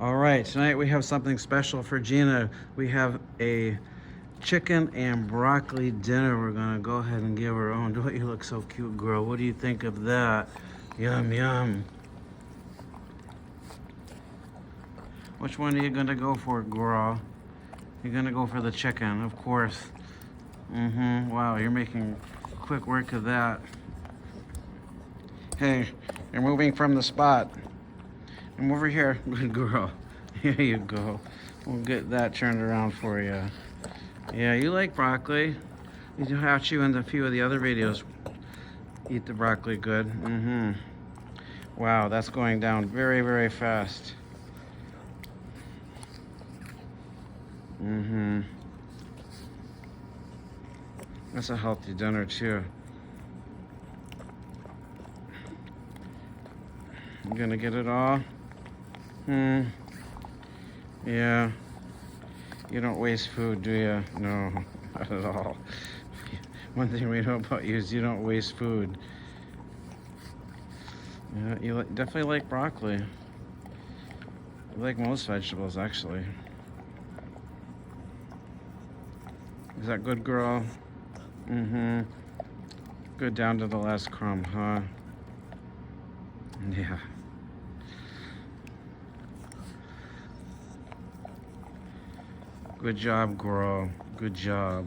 All right, tonight we have something special for Gina. We have a chicken and broccoli dinner. We're gonna go ahead and give her own. Don't you look so cute, girl? What do you think of that? Yum, yum. Which one are you gonna go for, girl? You're gonna go for the chicken, of course. Wow, you're making quick work of that. Hey, you're moving from the spot. I'm over here. Good girl. Here you go. We'll get that turned around for you. Yeah, you like broccoli. You have you in a few of the other videos. Eat the broccoli good. Wow, that's going down very, very fast. That's a healthy dinner too. You gonna get it all? Yeah. You don't waste food, do you? No, not at all. One thing we know about you is you don't waste food. Yeah, you definitely like broccoli. You like most vegetables, actually. Is that good, girl? Good down to the last crumb, huh? Yeah. Good job, girl. Good job.